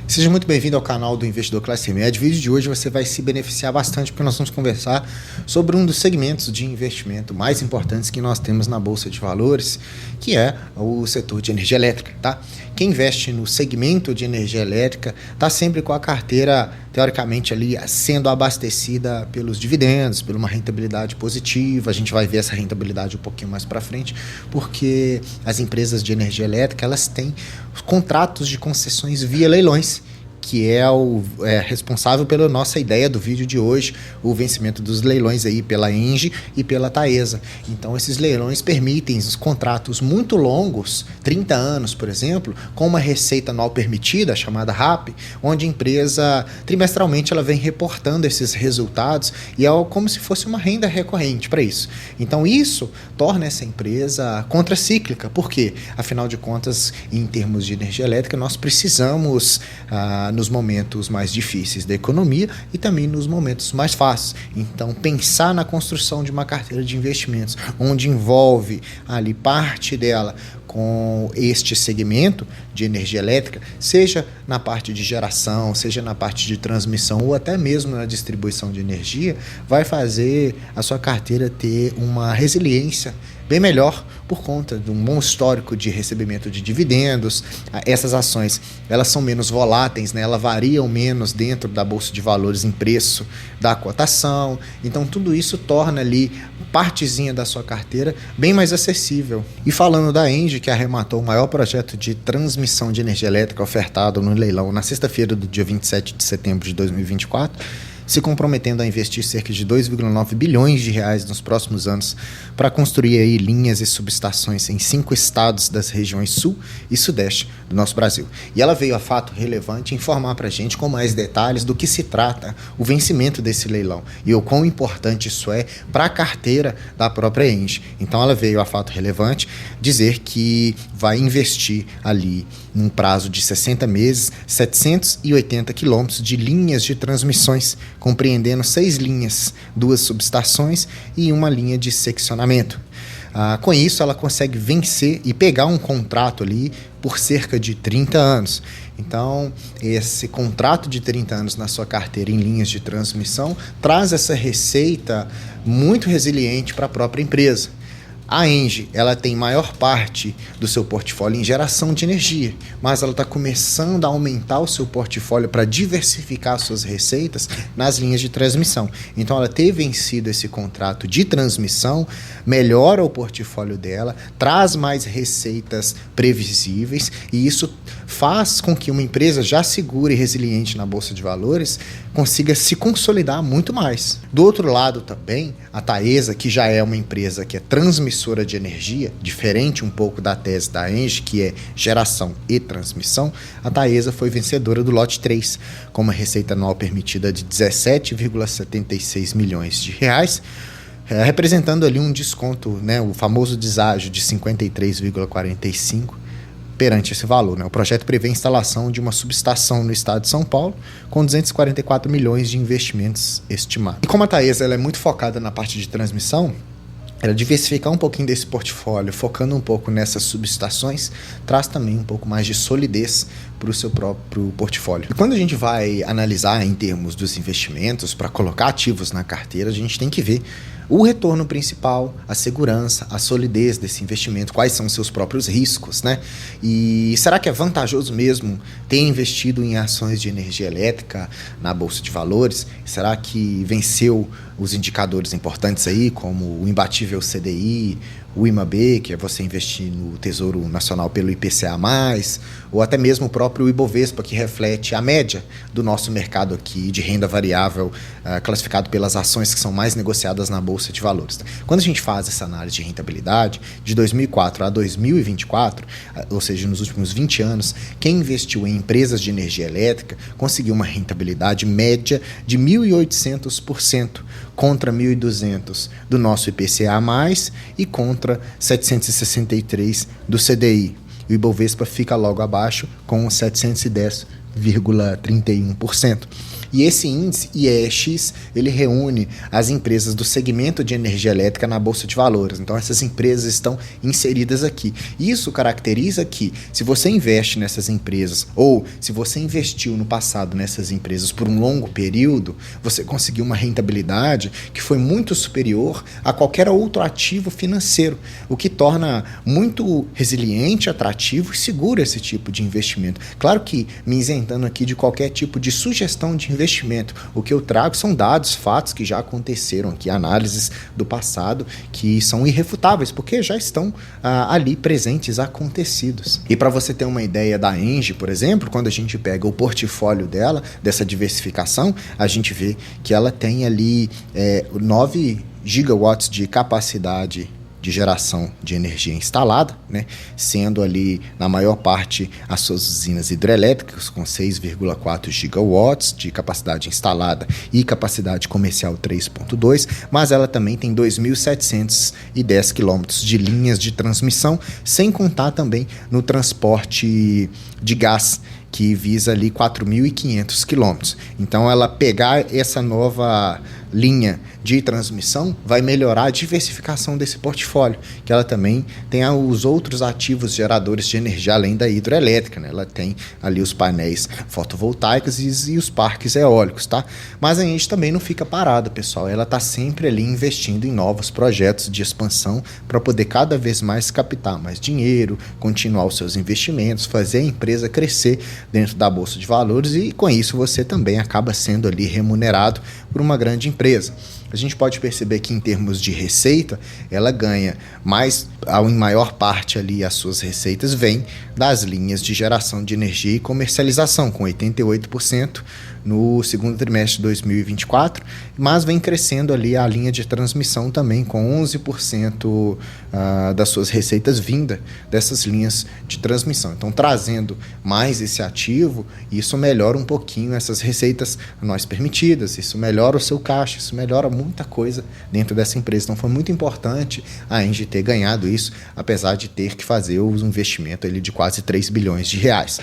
Seja muito bem-vindo ao canal do Investidor Classe Média. No vídeo de hoje você vai se beneficiar bastante porque nós vamos conversar sobre um dos segmentos de investimento mais importantes que nós temos na Bolsa de Valores, que é o setor de energia elétrica, tá? Quem investe no segmento de energia elétrica está sempre com a carteira, teoricamente, ali sendo abastecida pelos dividendos, por uma rentabilidade positiva. A gente vai ver essa rentabilidade um pouquinho mais para frente, porque as empresas de energia elétrica elas têm contratos de concessões via leilões, que é o responsável pela nossa ideia do vídeo de hoje, o vencimento dos leilões aí pela ENGIE e pela Taesa. Então esses leilões permitem os contratos muito longos, 30 anos, por exemplo, com uma receita anual permitida, chamada RAP, onde a empresa, trimestralmente, ela vem reportando esses resultados e é como se fosse uma renda recorrente para isso. Então isso torna essa empresa contracíclica. Por quê? Afinal de contas, em termos de energia elétrica, nós precisamos nos momentos mais difíceis da economia e também nos momentos mais fáceis. Então, pensar na construção de uma carteira de investimentos, onde envolve ali parte dela com este segmento de energia elétrica, seja na parte de geração, seja na parte de transmissão ou até mesmo na distribuição de energia, vai fazer a sua carteira ter uma resiliência bem melhor por conta de um bom histórico de recebimento de dividendos. Essas ações elas são menos voláteis, né? Elas variam menos dentro da Bolsa de Valores em preço da cotação. Então tudo isso torna ali partezinha da sua carteira bem mais acessível. E falando da ENGIE, que arrematou o maior projeto de transmissão de energia elétrica ofertado no leilão na sexta-feira do dia 27 de setembro de 2024, se comprometendo a investir cerca de 2,9 bilhões de reais nos próximos anos para construir aí linhas e subestações em 5 estados das regiões sul e sudeste do nosso Brasil. E ela veio a fato relevante informar para a gente com mais detalhes do que se trata o vencimento desse leilão e o quão importante isso é para a carteira da própria ENGIE. Então ela veio a fato relevante dizer que vai investir ali num prazo de 60 meses, 780 quilômetros de linhas de transmissões, compreendendo 6 linhas, 2 subestações e uma linha de seccionamento. Com isso, ela consegue vencer e pegar um contrato ali por cerca de 30 anos. Então, esse contrato de 30 anos na sua carteira em linhas de transmissão traz essa receita muito resiliente para a própria empresa. A ENGIE, ela tem maior parte do seu portfólio em geração de energia, mas ela está começando a aumentar o seu portfólio para diversificar suas receitas nas linhas de transmissão. Então, ela ter vencido esse contrato de transmissão melhora o portfólio dela, traz mais receitas previsíveis e isso faz com que uma empresa já segura e resiliente na Bolsa de Valores consiga se consolidar muito mais. Do outro lado também, a Taesa, que já é uma empresa que é transmissora de energia, diferente um pouco da tese da ENGIE, que é geração e transmissão, a Taesa foi vencedora do lote 3, com uma receita anual permitida de 17,76 milhões de reais, representando ali um desconto, né, o famoso deságio de 53,45% perante esse valor, né? O projeto prevê a instalação de uma subestação no estado de São Paulo com 244 milhões de investimentos estimados. E como a Taesa ela é muito focada na parte de transmissão, ela diversificar um pouquinho desse portfólio, focando um pouco nessas subestações, traz também um pouco mais de solidez para o seu próprio portfólio. E quando a gente vai analisar em termos dos investimentos, para colocar ativos na carteira, a gente tem que ver o retorno principal, a segurança, a solidez desse investimento, quais são os seus próprios riscos, né? E será que é vantajoso mesmo ter investido em ações de energia elétrica na Bolsa de Valores? Será que venceu os indicadores importantes aí, como o imbatível CDI, o IMAB, que é você investir no Tesouro Nacional pelo IPCA+, ou até mesmo o próprio Ibovespa, que reflete a média do nosso mercado aqui de renda variável, classificado pelas ações que são mais negociadas na Bolsa de Valores. Quando a gente faz essa análise de rentabilidade, de 2004 a 2024, ou seja, nos últimos 20 anos, quem investiu em empresas de energia elétrica conseguiu uma rentabilidade média de 1.800%, contra 1.200 do nosso IPCA+, e contra 763 do CDI. O Ibovespa fica logo abaixo com 710,31%. E esse índice IEX, ele reúne as empresas do segmento de energia elétrica na Bolsa de Valores. Então essas empresas estão inseridas aqui. Isso caracteriza que se você investe nessas empresas ou se você investiu no passado nessas empresas por um longo período, você conseguiu uma rentabilidade que foi muito superior a qualquer outro ativo financeiro, o que torna muito resiliente, atrativo e seguro esse tipo de investimento. Claro que me isentando aqui de qualquer tipo de sugestão de investimento, o que eu trago são dados, fatos que já aconteceram aqui, análises do passado que são irrefutáveis, porque já estão ali presentes, acontecidos. E para você ter uma ideia da Engie, por exemplo, quando a gente pega o portfólio dela, dessa diversificação, a gente vê que ela tem ali 9 gigawatts de capacidade de geração de energia instalada, né? Sendo ali, na maior parte, as suas usinas hidrelétricas, com 6,4 gigawatts de capacidade instalada e capacidade comercial 3,2, mas ela também tem 2.710 quilômetros de linhas de transmissão, sem contar também no transporte de gás, que visa ali 4.500 quilômetros. Então, ela pegar essa nova linha de transmissão vai melhorar a diversificação desse portfólio, que ela também tem os outros ativos geradores de energia além da hidroelétrica, né? Ela tem ali os painéis fotovoltaicos e os parques eólicos, tá? Mas a gente também não fica parada, pessoal. Ela está sempre ali investindo em novos projetos de expansão para poder cada vez mais captar mais dinheiro, continuar os seus investimentos, fazer a empresa crescer dentro da Bolsa de Valores e com isso você também acaba sendo ali remunerado por uma grande empresa. A gente pode perceber que em termos de receita, ela ganha mais, em maior parte ali as suas receitas vêm das linhas de geração de energia e comercialização, com 88% no segundo trimestre de 2024, mas vem crescendo ali a linha de transmissão também, com 11% das suas receitas vinda dessas linhas de transmissão. Então, trazendo mais esse ativo, isso melhora um pouquinho essas receitas anuais permitidas, isso melhora o seu caixa, isso melhora muita coisa dentro dessa empresa. Então, foi muito importante a Engie ter ganhado isso, apesar de ter que fazer o investimento ali de quase 3 bilhões de reais.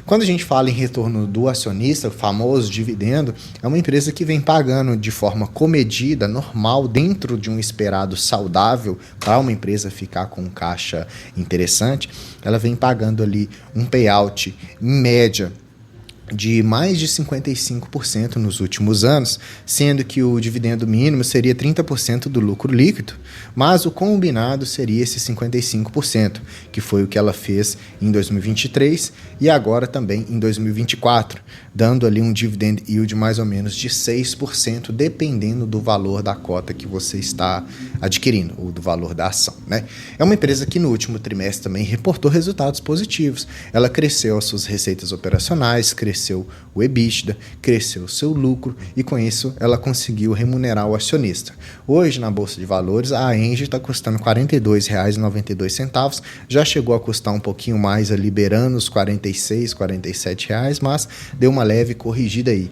Quando a gente fala em retorno do acionista, o famoso dividendo, é uma empresa que vem pagando de forma comedida, normal, dentro de um esperado saudável para uma empresa ficar com um caixa interessante. Ela vem pagando ali um payout em média de mais de 55% nos últimos anos, sendo que o dividendo mínimo seria 30% do lucro líquido, mas o combinado seria esse 55%, que foi o que ela fez em 2023 e agora também em 2024, dando ali um dividend yield mais ou menos de 6%, dependendo do valor da cota que você está adquirindo, ou do valor da ação, né? É uma empresa que no último trimestre também reportou resultados positivos. Ela cresceu as suas receitas operacionais, cresceu o EBITDA, cresceu o seu lucro e com isso ela conseguiu remunerar o acionista. Hoje na Bolsa de Valores a Engie está custando R$ 42,92, já chegou a custar um pouquinho mais, liberando os R$ 46, R$ 47, mas deu uma leve corrigida aí.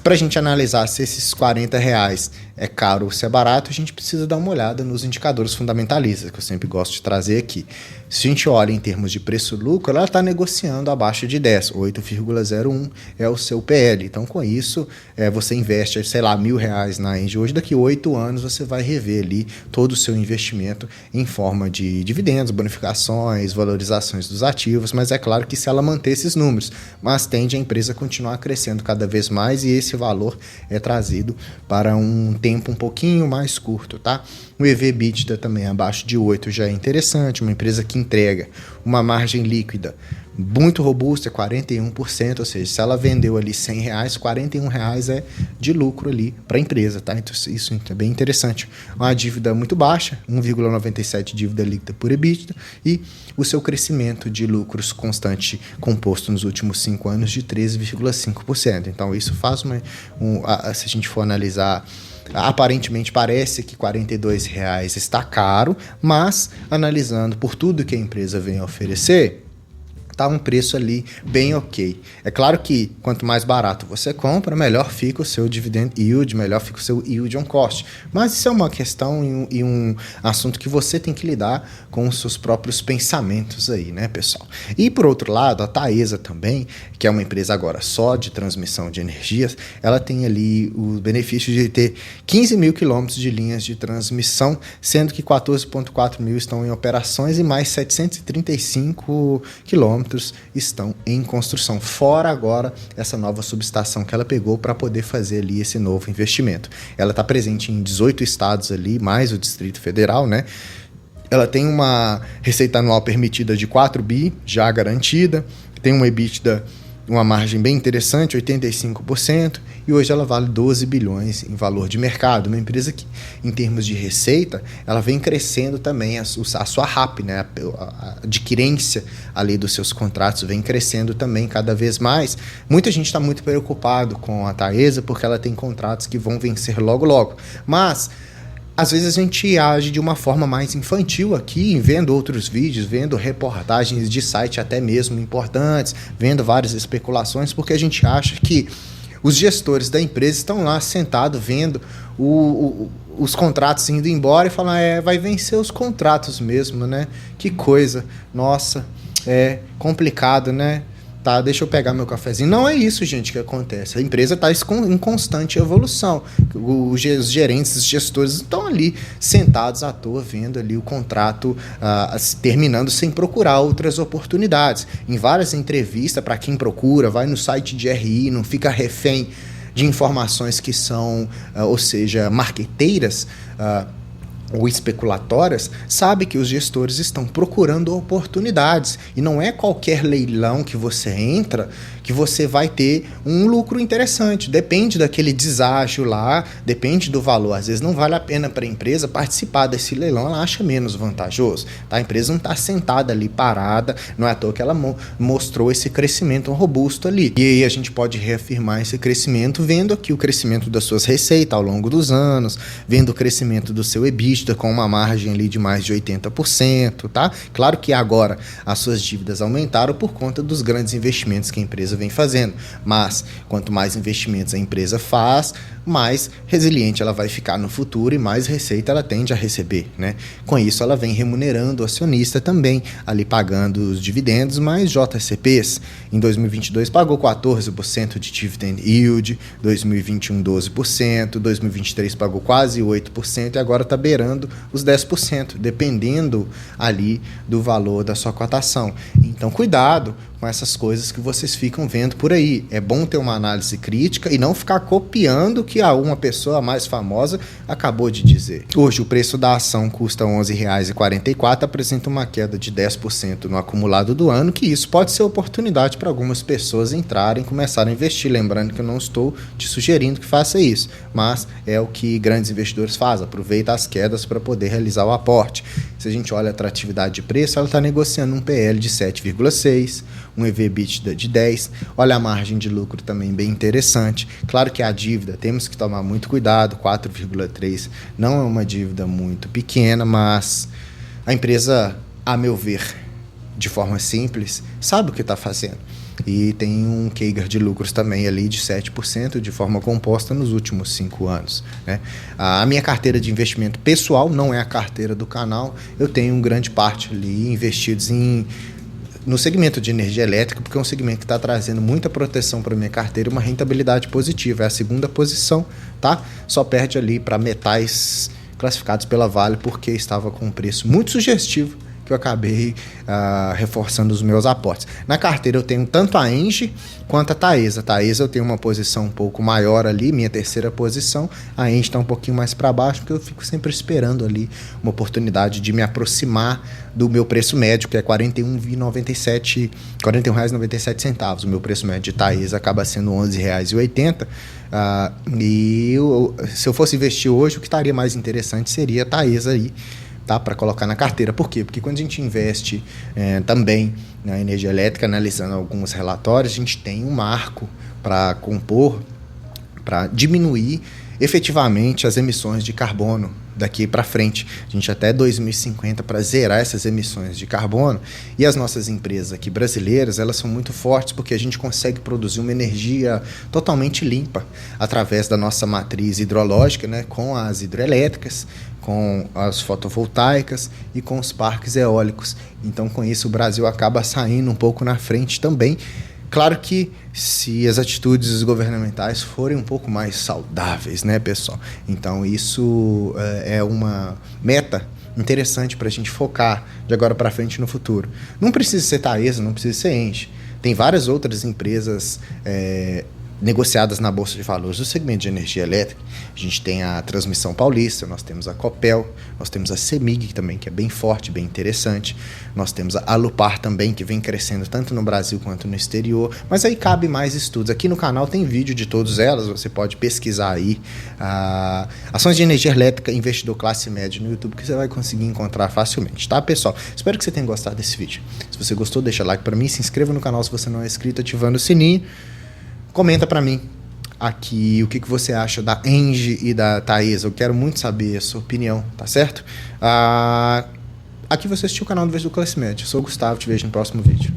Para a gente analisar se esses R$40 é caro ou se é barato, a gente precisa dar uma olhada nos indicadores fundamentalistas, que eu sempre gosto de trazer aqui. Se a gente olha em termos de preço-lucro, ela está negociando abaixo de 10, 8,01 é o seu PL. Então, com isso, você investe, sei lá, R$1.000 na Engie. Hoje, daqui a 8 anos, você vai rever ali todo o seu investimento em forma de dividendos, bonificações, valorizações dos ativos, mas é claro que se ela manter esses números, mas tende a empresa a continuar crescendo cada vez mais e esse valor é trazido para um tempo um pouquinho mais curto, tá? O EV/EBITDA também abaixo de 8 já é interessante, uma empresa que entrega uma margem líquida muito robusta, 41%, ou seja, se ela vendeu ali R$100, R$41 é de lucro ali para a empresa, tá? Então isso é bem interessante. Uma dívida muito baixa, 1,97 dívida líquida por EBITDA e o seu crescimento de lucros constante composto nos últimos 5 anos de 13,5%. Então isso faz se a gente for analisar, aparentemente parece que R$42 está caro, mas analisando por tudo que a empresa vem a oferecer, tá um preço ali bem ok. É claro que quanto mais barato você compra, melhor fica o seu dividend yield, melhor fica o seu yield on cost. Mas isso é uma questão e um assunto que você tem que lidar com os seus próprios pensamentos aí, né, pessoal? E por outro lado, a Taesa também, que é uma empresa agora só de transmissão de energias, ela tem ali o benefício de ter 15 mil quilômetros de linhas de transmissão, sendo que 14,4 mil estão em operações e mais 735 quilômetros estão em construção. Fora agora essa nova subestação que ela pegou para poder fazer ali esse novo investimento. Ela está presente em 18 estados ali, mais o Distrito Federal, né? Ela tem uma receita anual permitida de 4 bi, já garantida, tem uma EBITDA, uma margem bem interessante, 85%, e hoje ela vale 12 bilhões em valor de mercado. Uma empresa que, em termos de receita, ela vem crescendo também, a sua RAP, né? A adquirência ali dos seus contratos vem crescendo também cada vez mais. Muita gente está muito preocupado com a Taesa porque ela tem contratos que vão vencer logo logo, mas às vezes a gente age de uma forma mais infantil aqui, vendo outros vídeos, vendo reportagens de site até mesmo importantes, vendo várias especulações, porque a gente acha que os gestores da empresa estão lá sentados vendo os contratos indo embora e falam, vai vencer os contratos mesmo, né? Que coisa, nossa, é complicado, né? Tá, deixa eu pegar meu cafezinho. Não é isso, gente, que acontece. A empresa está em constante evolução. Os gerentes, os gestores estão ali sentados à toa, vendo ali o contrato terminando sem procurar outras oportunidades. Em várias entrevistas, para quem procura, vai no site de RI, não fica refém de informações que são, ou seja, marqueteiras, ou especulatórias, sabe que os gestores estão procurando oportunidades e não é qualquer leilão que você entra que você vai ter um lucro interessante. Depende daquele deságio lá, depende do valor. Às vezes não vale a pena para a empresa participar desse leilão, ela acha menos vantajoso. Tá? A empresa não está sentada ali parada, não é à toa que ela mostrou esse crescimento robusto ali. E aí a gente pode reafirmar esse crescimento vendo aqui o crescimento das suas receitas ao longo dos anos, vendo o crescimento do seu EBITDA com uma margem ali de mais de 80%, tá? Claro que agora as suas dívidas aumentaram por conta dos grandes investimentos que a empresa vem fazendo, mas quanto mais investimentos a empresa faz, mais resiliente ela vai ficar no futuro e mais receita ela tende a receber, né? Com isso ela vem remunerando o acionista também, ali pagando os dividendos, mais JCPs. Em 2022 pagou 14% de dividend yield, 2021 12%, 2023 pagou quase 8% e agora está beirando os 10%, dependendo ali do valor da sua cotação. Então cuidado com essas coisas que vocês ficam vendo por aí. É bom ter uma análise crítica e não ficar copiando o que uma pessoa mais famosa acabou de dizer. Hoje o preço da ação custa R$ 11,44, apresenta uma queda de 10% no acumulado do ano, que isso pode ser oportunidade para algumas pessoas entrarem e começarem a investir. Lembrando que eu não estou te sugerindo que faça isso, mas é o que grandes investidores fazem, aproveita as quedas para poder realizar o aporte. Se a gente olha a atratividade de preço, ela está negociando um PL de 7,6, um EV/EBITDA de 10, olha a margem de lucro também bem interessante. Claro que a dívida, temos que tomar muito cuidado, 4,3 não é uma dívida muito pequena, mas a empresa, a meu ver, de forma simples, sabe o que está fazendo. E tem um CAGR de lucros também ali de 7% de forma composta nos últimos 5 anos. Né? A minha carteira de investimento pessoal não é a carteira do canal, eu tenho grande parte ali investidos no segmento de energia elétrica, porque é um segmento que está trazendo muita proteção para a minha carteira e uma rentabilidade positiva. É a segunda posição, tá? Só perde ali para metais classificados pela Vale, porque estava com um preço muito sugestivo que eu acabei reforçando os meus aportes. Na carteira eu tenho tanto a Engie quanto a Taesa. A Taesa eu tenho uma posição um pouco maior ali, minha terceira posição. A Engie está um pouquinho mais para baixo, porque eu fico sempre esperando ali uma oportunidade de me aproximar do meu preço médio, que é R$ 41,97. O meu preço médio de Taesa acaba sendo R$ 11,80. Se eu fosse investir hoje, o que estaria mais interessante seria a Taesa aí, tá, para colocar na carteira. Por quê? Porque quando a gente investe também na energia elétrica, analisando alguns relatórios, a gente tem um marco para compor, para diminuir efetivamente as emissões de carbono daqui para frente, a gente até 2050 para zerar essas emissões de carbono. E as nossas empresas aqui brasileiras, elas são muito fortes porque a gente consegue produzir uma energia totalmente limpa através da nossa matriz hidrológica, né, com as hidrelétricas, com as fotovoltaicas e com os parques eólicos. Então, com isso, o Brasil acaba saindo um pouco na frente também. Claro que se as atitudes governamentais forem um pouco mais saudáveis, né, pessoal? Então, isso é uma meta interessante para a gente focar de agora para frente no futuro. Não precisa ser Taesa, não precisa ser Engie. Tem várias outras empresas negociadas na Bolsa de Valores do segmento de energia elétrica. A gente tem a Transmissão Paulista, nós temos a Copel, nós temos a CEMIG também, que é bem forte, bem interessante. Nós temos a Alupar também, que vem crescendo tanto no Brasil quanto no exterior. Mas aí cabe mais estudos. Aqui no canal tem vídeo de todas elas, você pode pesquisar aí. Ações de energia elétrica, investidor classe média no YouTube, que você vai conseguir encontrar facilmente, tá, pessoal? Espero que você tenha gostado desse vídeo. Se você gostou, deixa like para mim, se inscreva no canal se você não é inscrito, ativando o sininho. Comenta para mim aqui o que você acha da Engie e da Taesa. Eu quero muito saber a sua opinião, tá certo? Aqui você assistiu o canal do Investidor Classe Média. Eu sou o Gustavo, te vejo no próximo vídeo.